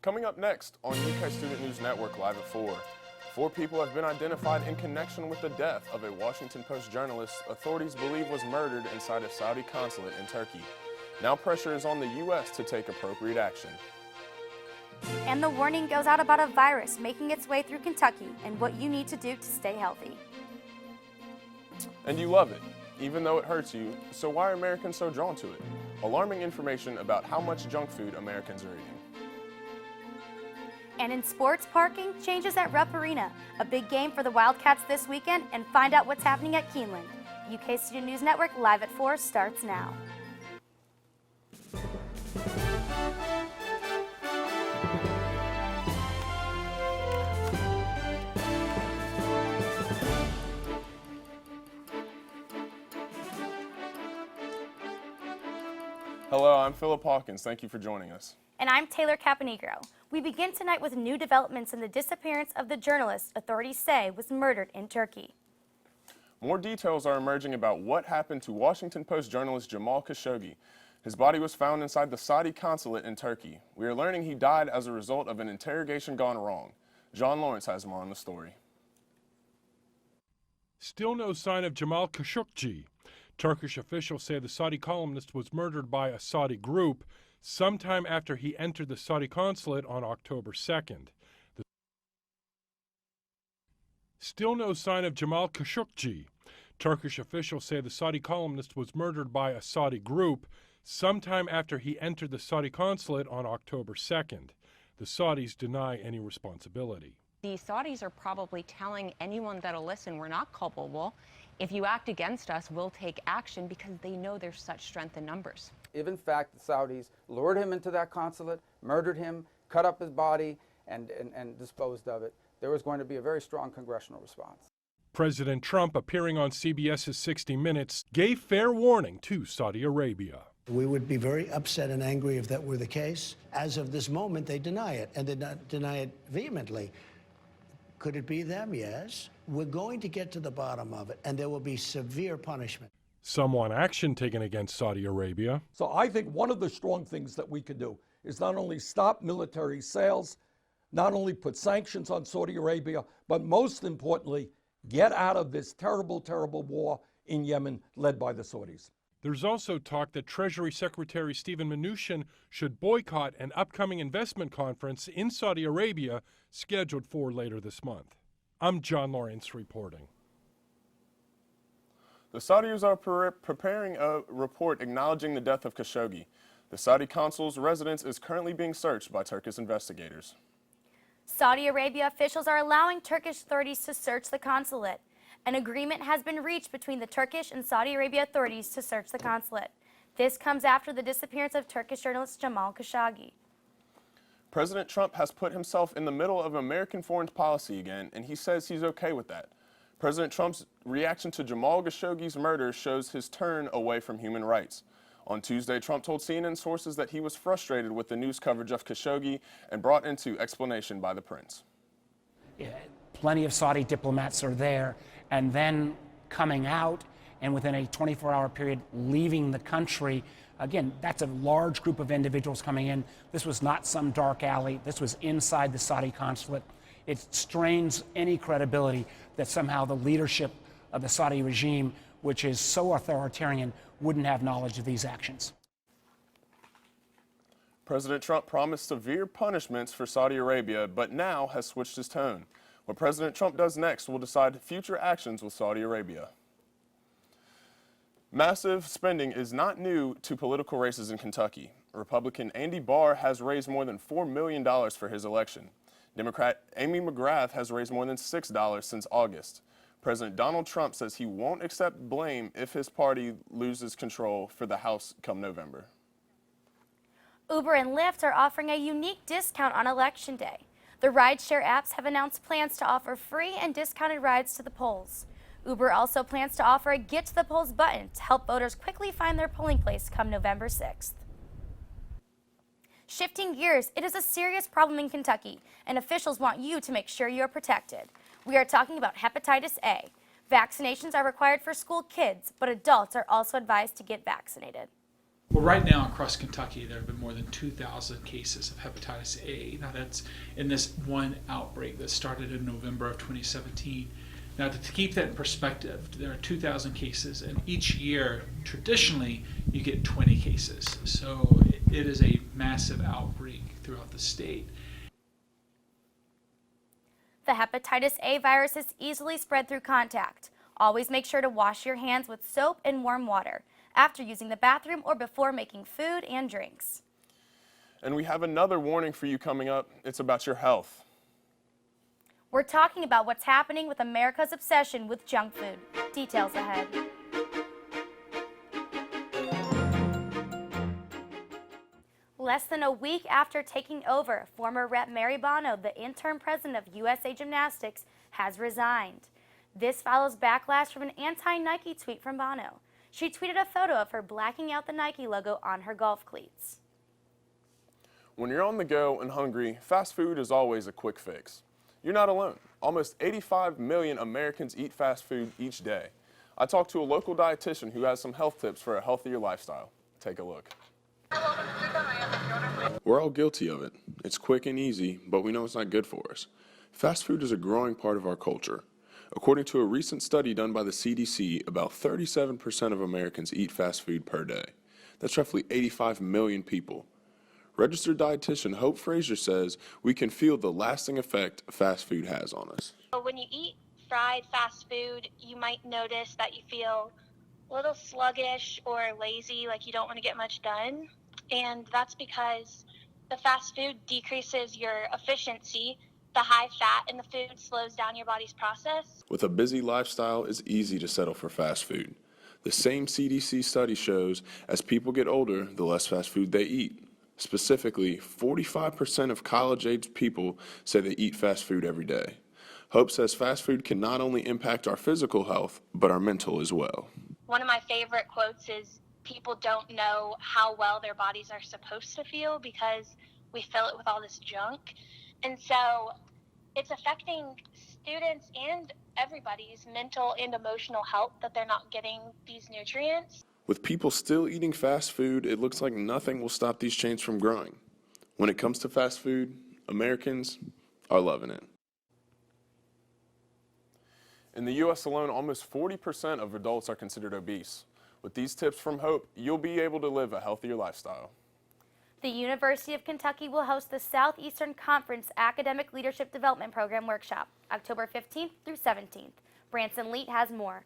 Coming up next on UK Student News Network Live at 4. 4 people have been identified in connection with the death of a Washington Post journalist authorities believe was murdered inside a Saudi consulate in Turkey. Now pressure is on the U.S. to take appropriate action. And the warning goes out about a virus making its way through Kentucky and what you need to do to stay healthy. And you love it, even though it hurts you, so why are Americans so drawn to it? Alarming information about how much junk food Americans are eating. And in sports, parking changes at Rupp Arena. A big game for the Wildcats this weekend, and find out what's happening at Keeneland. UK Student News Network Live at 4 starts now. Hello, I'm Philip Hawkins. Thank you for joining us. And I'm Taylor Caponegro. We begin tonight with new developments in the disappearance of the journalist authorities say was murdered in Turkey. More details are emerging about what happened to Washington Post journalist Jamal Khashoggi. His body was found inside the Saudi consulate in Turkey. We are learning he died as a result of an interrogation gone wrong. John Lawrence has more on the story. Still no sign of Jamal Khashoggi. Turkish officials say the Saudi columnist was murdered by a Saudi group sometime after he entered the Saudi consulate on October 2nd. Still no sign of Jamal Khashoggi. Turkish officials say the Saudi columnist was murdered by a Saudi group sometime after he entered the Saudi consulate on October 2nd. The Saudis deny any responsibility. The Saudis are probably telling anyone that'll listen, we're not culpable. If you act against us, we'll take action, because they know there's such strength in numbers. If in fact the Saudis lured him into that consulate, murdered him, cut up his body, and disposed of it, there was going to be a very strong congressional response. President Trump, appearing on CBS's 60 Minutes, gave fair warning to Saudi Arabia. We would be very upset and angry if that were the case. As of this moment, they deny it, and they deny it vehemently. Could it be them? Yes. We're going to get to the bottom of it, and there will be severe punishment. Some want action taken against Saudi Arabia. So I think one of the strong things that we could do is not only stop military sales, not only put sanctions on Saudi Arabia, but most importantly, get out of this terrible, terrible war in Yemen led by the Saudis. There's also talk that Treasury Secretary Steven Mnuchin should boycott an upcoming investment conference in Saudi Arabia scheduled for later this month. I'm John Lawrence reporting. The Saudis are preparing a report acknowledging the death of Khashoggi. The Saudi consul's residence is currently being searched by Turkish investigators. Saudi Arabia officials are allowing Turkish authorities to search the consulate. An agreement has been reached between the Turkish and Saudi Arabia authorities to search the consulate. This comes after the disappearance of Turkish journalist Jamal Khashoggi. President Trump has put himself in the middle of American foreign policy again, and he says he's okay with that. President Trump's reaction to Jamal Khashoggi's murder shows his turn away from human rights. On Tuesday, Trump told CNN sources that he was frustrated with the news coverage of Khashoggi and brought into explanation by the prince. Yeah, plenty of Saudi diplomats are there, and then coming out and within a 24-hour period leaving the country. Again, that's a large group of individuals coming in. This was not some dark alley. This was inside the Saudi consulate. It strains any credibility that somehow the leadership of the Saudi regime, which is so authoritarian, wouldn't have knowledge of these actions. President Trump promised severe punishments for Saudi Arabia, but now has switched his tone. What President Trump does next will decide future actions with Saudi Arabia. Massive spending is not new to political races in Kentucky. Republican Andy Barr has raised more than $4 million for his election. Democrat Amy McGrath has raised more than $6 since August. President Donald Trump says he won't accept blame if his party loses control for the House come November. Uber and Lyft are offering a unique discount on Election Day. The rideshare apps have announced plans to offer free and discounted rides to the polls. Uber also plans to offer a Get to the Polls button to help voters quickly find their polling place come November 6th. Shifting gears, it is a serious problem in Kentucky, and officials want you to make sure you are protected. We are talking about hepatitis A. Vaccinations are required for school kids, but adults are also advised to get vaccinated. Well, right now across Kentucky, there have been more than 2,000 cases of hepatitis A. Now that's in this one outbreak that started in November of 2017. Now to keep that in perspective, there are 2,000 cases, and each year, traditionally, you get 20 cases. So it is a massive outbreak throughout the state. The hepatitis A virus is easily spread through contact. Always make sure to wash your hands with soap and warm water after using the bathroom or before making food and drinks. And we have another warning for you coming up. It's about your health. We're talking about what's happening with America's obsession with junk food. Details ahead. Less than a week after taking over, former Rep. Mary Bono, the interim president of USA Gymnastics, has resigned. This follows backlash from an anti-Nike tweet from Bono. She tweeted a photo of her blacking out the Nike logo on her golf cleats. When you're on the go and hungry, fast food is always a quick fix. You're not alone. Almost 85 million Americans eat fast food each day. I talked to a local dietitian who has some health tips for a healthier lifestyle. Take a look. We're all guilty of it. It's quick and easy, but we know it's not good for us. Fast food is a growing part of our culture. According to a recent study done by the CDC, about 37% of Americans eat fast food per day. That's roughly 85 million people. Registered dietitian Hope Frazier says we can feel the lasting effect fast food has on us. When you eat fried fast food, you might notice that you feel a little sluggish or lazy, like you don't want to get much done. And that's because the fast food decreases your efficiency. The high fat in the food slows down your body's process. With a busy lifestyle, it's easy to settle for fast food. The same CDC study shows as people get older, the less fast food they eat. Specifically, 45% of college-aged people say they eat fast food every day. Hope says fast food can not only impact our physical health, but our mental as well. One of my favorite quotes is, people don't know how well their bodies are supposed to feel because we fill it with all this junk. And so it's affecting students and everybody's mental and emotional health that they're not getting these nutrients. With people still eating fast food, it looks like nothing will stop these chains from growing. When it comes to fast food, Americans are loving it. In the U.S. alone, almost 40% of adults are considered obese. With these tips from Hope, you'll be able to live a healthier lifestyle. The University of Kentucky will host the Southeastern Conference Academic Leadership Development Program Workshop, October 15th through 17th. Branson Leet has more.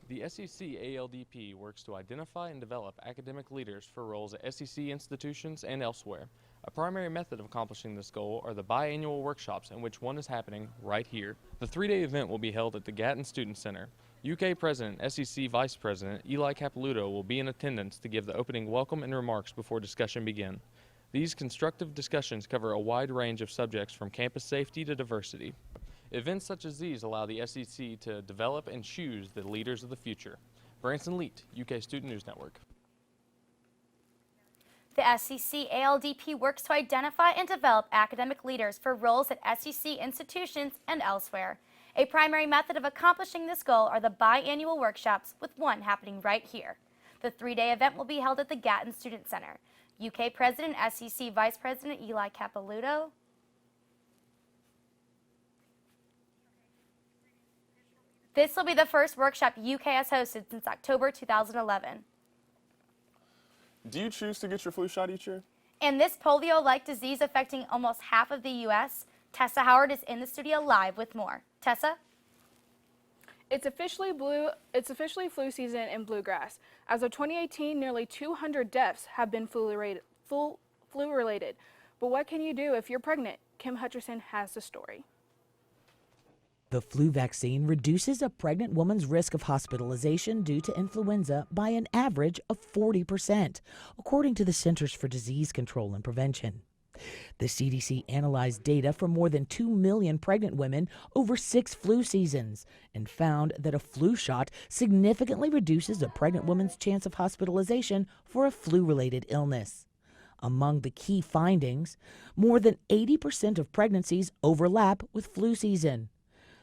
The SEC ALDP works to identify and develop academic leaders for roles at SEC institutions and elsewhere. A primary method of accomplishing this goal are the biannual workshops, in which one is happening right here. The three-day event will be held at the Gatton Student Center. UK President, SEC Vice President Eli Capilouto will be in attendance to give the opening welcome and remarks before discussion begin. These constructive discussions cover a wide range of subjects from campus safety to diversity. Events such as these allow the SEC to develop and choose the leaders of the future. Branson Leet, UK Student News Network. The SEC ALDP works to identify and develop academic leaders for roles at SEC institutions and elsewhere. A primary method of accomplishing this goal are the biannual workshops, with one happening right here. The three-day event will be held at the Gatton Student Center. UK President, SEC Vice President Eli Capilouto. This will be the first workshop UK has hosted since October 2011. Do you choose to get your flu shot each year? In this polio-like disease affecting almost half of the U.S., Tessa Howard is in the studio live with more. Tessa? It's officially flu season in Bluegrass. As of 2018, nearly 200 deaths have been flu-related. But what can you do if you're pregnant? Kim Hutcherson has the story. The flu vaccine reduces a pregnant woman's risk of hospitalization due to influenza by an average of 40%, according to the Centers for Disease Control and Prevention. The CDC analyzed data from more than 2 million pregnant women over 6 flu seasons and found that a flu shot significantly reduces a pregnant woman's chance of hospitalization for a flu-related illness. Among the key findings, more than 80% of pregnancies overlap with flu season.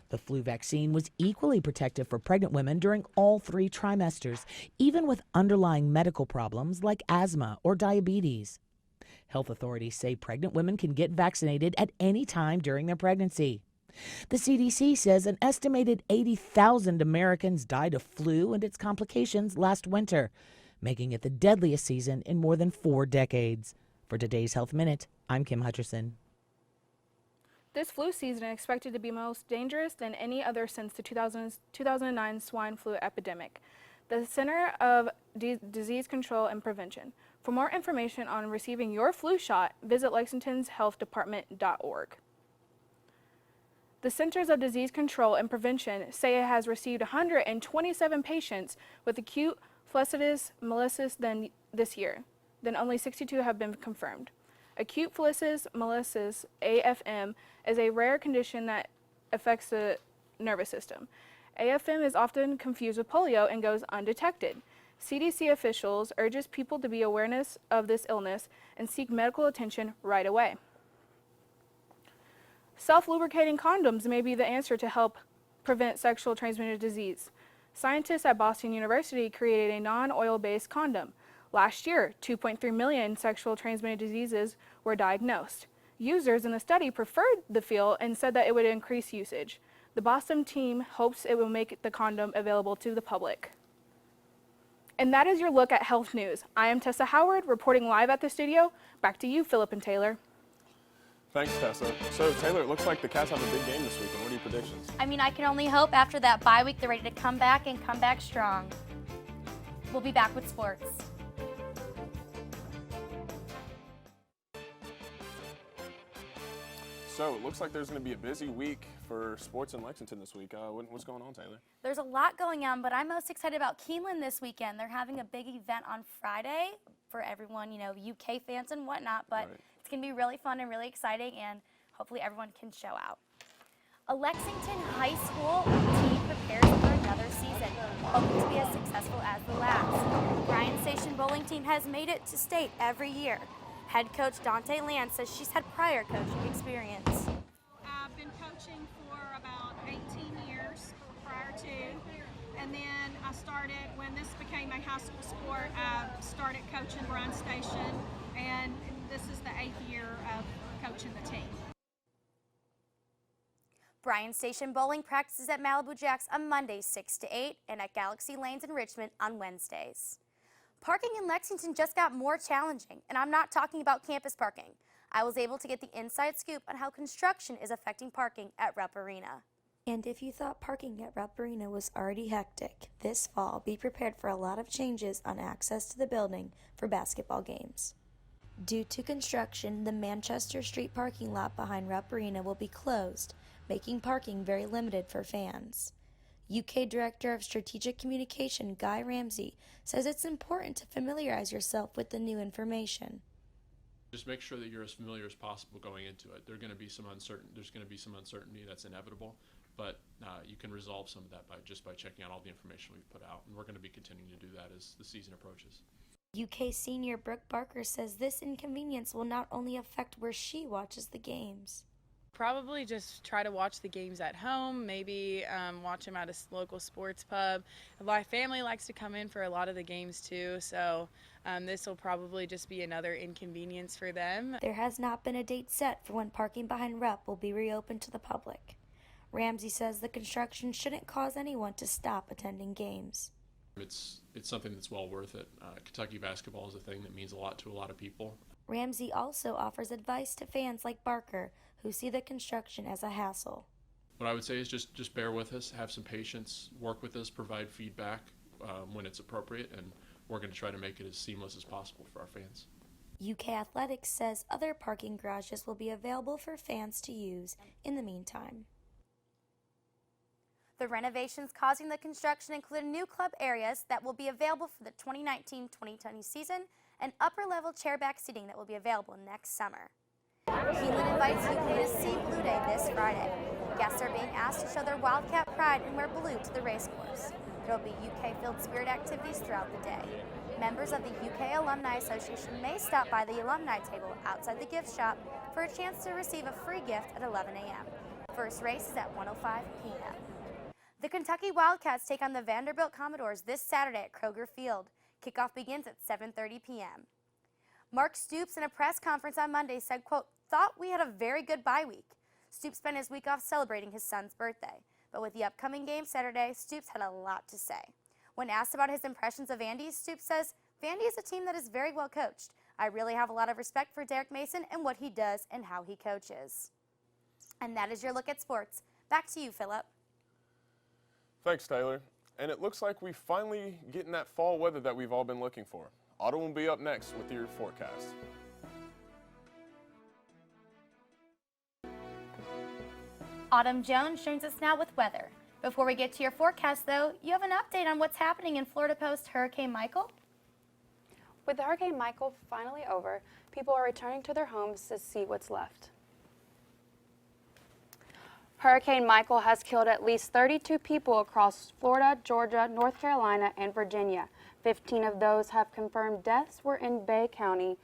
The flu vaccine was equally protective for pregnant women during all 3 trimesters, even with underlying medical problems like asthma or diabetes. Health authorities say pregnant women can get vaccinated at any time during their pregnancy. The CDC says an estimated 80,000 Americans died of flu and its complications last winter, making it the deadliest season in more than 4 decades. For today's Health Minute, I'm Kim Hutcherson. This flu season is expected to be most dangerous than any other since the 2009 swine flu epidemic. The Center of Disease Control and Prevention. For more information on receiving your flu shot, visit lexingtonshealthdepartment.org. The Centers of Disease Control and Prevention say it has received 127 patients with acute flaccidus malacis this year. Then only 62 have been confirmed. Acute flaccidus malacis, AFM, is a rare condition that affects the nervous system. AFM is often confused with polio and goes undetected. CDC officials urges people to be awareness of this illness and seek medical attention right away. Self-lubricating condoms may be the answer to help prevent sexually transmitted disease. Scientists at Boston University created a non-oil-based condom. Last year, 2.3 million sexually transmitted diseases were diagnosed. Users in the study preferred the feel and said that it would increase usage. The Boston team hopes it will make the condom available to the public. And that is your look at health news. I am Tessa Howard, reporting live at the studio. Back to you, Philip and Taylor. Thanks, Tessa. So, Taylor, it looks like the Cats have a big game this weekend. What are your predictions? I mean, I can only hope after that bye week they're ready to come back and come back strong. We'll be back with sports. So, it looks like there's going to be a busy week for sports in Lexington this week. What's going on, Taylor? There's a lot going on, but I'm most excited about Keeneland this weekend. They're having a big event on Friday for everyone, you know, UK fans and whatnot, but it's going to be really fun and really exciting, and hopefully everyone can show out. A Lexington high school team prepares for another season, hoping to be as successful as the last. Bryan Station bowling team has made it to state every year. Head coach Dante Land says she's had prior coaching experience. I've been coaching for about 18 years prior to, and then I started, when this became a high school sport, I started coaching Bryan Station, and this is the 8th year of coaching the team. Bryan Station bowling practices at Malibu Jacks on Mondays 6 to 8 and at Galaxy Lanes in Richmond on Wednesdays. Parking in Lexington just got more challenging, and I'm not talking about campus parking. I was able to get the inside scoop on how construction is affecting parking at Rupp Arena. And if you thought parking at Rupp Arena was already hectic, this fall be prepared for a lot of changes on access to the building for basketball games. Due to construction, the Manchester Street parking lot behind Rupp Arena will be closed, making parking very limited for fans. UK Director of Strategic Communication Guy Ramsey says it's important to familiarize yourself with the new information. Just make sure that you're as familiar as possible going into it. There's going to be some uncertainty that's inevitable, but you can resolve some of that just by checking out all the information we've put out, and we're going to be continuing to do that as the season approaches. UK senior Brooke Barker says this inconvenience will not only affect where she watches the games. Probably just try to watch the games at home, maybe watch them at a local sports pub. My family likes to come in for a lot of the games too, so this will probably just be another inconvenience for them. There has not been a date set for when parking behind Rupp will be reopened to the public. Ramsey says the construction shouldn't cause anyone to stop attending games. It's something that's well worth it. Kentucky basketball is a thing that means a lot to a lot of people. Ramsey also offers advice to fans like Barker who see the construction as a hassle. What I would say is just bear with us, have some patience, work with us, provide feedback when it's appropriate, and we're going to try to make it as seamless as possible for our fans. UK Athletics says other parking garages will be available for fans to use in the meantime. The renovations causing the construction include new club areas that will be available for the 2019-2020 season and upper-level chairback seating that will be available next summer. Keeneland invites UK to see Blue Day this Friday. Guests are being asked to show their Wildcat pride and wear blue to the racecourse. There will be UK Field Spirit activities throughout the day. Members of the UK Alumni Association may stop by the alumni table outside the gift shop for a chance to receive a free gift at 11 a.m. First race is at 1:05 p.m. The Kentucky Wildcats take on the Vanderbilt Commodores this Saturday at Kroger Field. Kickoff begins at 7:30 p.m. Mark Stoops in a press conference on Monday said, quote, "Thought we had a very good bye week." Stoops spent his week off celebrating his son's birthday. But with the upcoming game Saturday, Stoops had a lot to say. When asked about his impressions of Vandy, Stoops says, "Vandy is a team that is very well coached. I really have a lot of respect for Derek Mason and what he does and how he coaches." And that is your look at sports. Back to you, Philip. Thanks, Taylor. And it looks like we finally getting that fall weather that we've all been looking for. Autumn will be up next with your forecast. Autumn Jones joins us now with weather. Before we get to your forecast, though, you have an update on what's happening in Florida post Hurricane Michael? With Hurricane Michael finally over, people are returning to their homes to see what's left. Hurricane Michael has killed at least 32 people across Florida, Georgia, North Carolina, and Virginia. 15 of those have confirmed deaths were in Bay County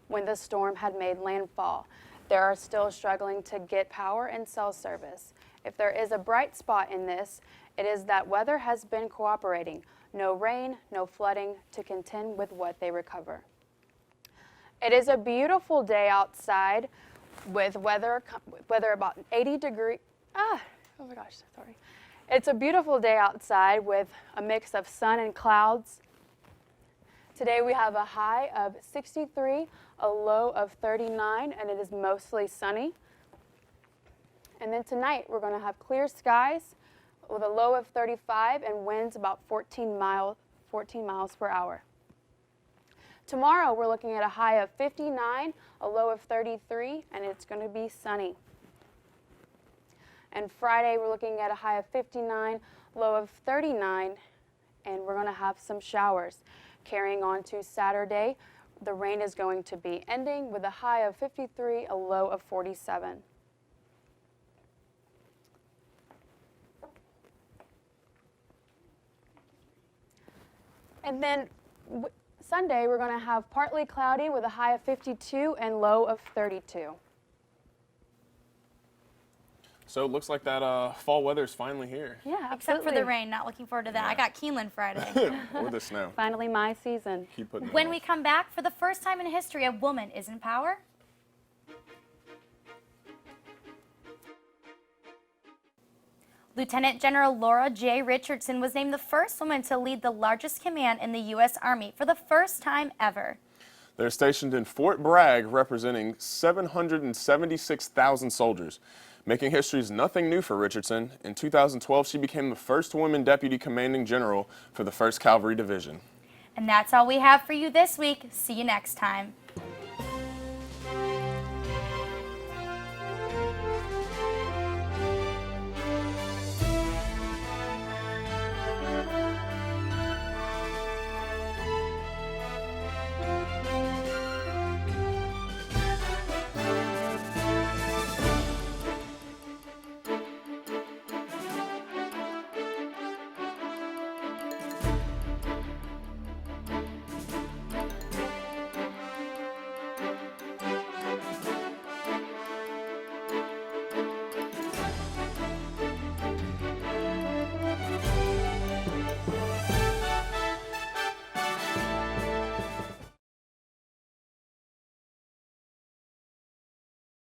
when the storm had made landfall. They are still struggling to get power and cell service. If there is a bright spot in this, it is that weather has been cooperating. No rain, no flooding to contend with what they recover. It is a beautiful day outside with weather about 80 degrees. Oh my gosh, sorry. It's a beautiful day outside with a mix of sun and clouds. Today we have a high of 63, a low of 39, and it is mostly sunny. And then tonight we're going to have clear skies with a low of 35 and winds about 14 miles per hour. Tomorrow we're looking at a high of 59, a low of 33, and it's going to be sunny. And Friday we're looking at a high of 59, low of 39, and we're going to have some showers. Carrying on to Saturday, the rain is going to be ending with a high of 53, a low of 47. And then Sunday, we're going to have partly cloudy with a high of 52 and low of 32. So it looks like that fall weather is finally here. Yeah, absolutely. Except for the rain, not looking forward to that. I got Keeneland Friday. Or the snow. Finally my season. Keep putting it When off. we come back, for the first time in history, a woman is in power. Lieutenant General Laura J. Richardson was named the first woman to lead the largest command in the U.S. Army for the first time ever. They're stationed in Fort Bragg, representing 776,000 soldiers. Making history is nothing new for Richardson. In 2012, she became the first woman deputy commanding general for the 1st Cavalry Division. And that's all we have for you this week. See you next time.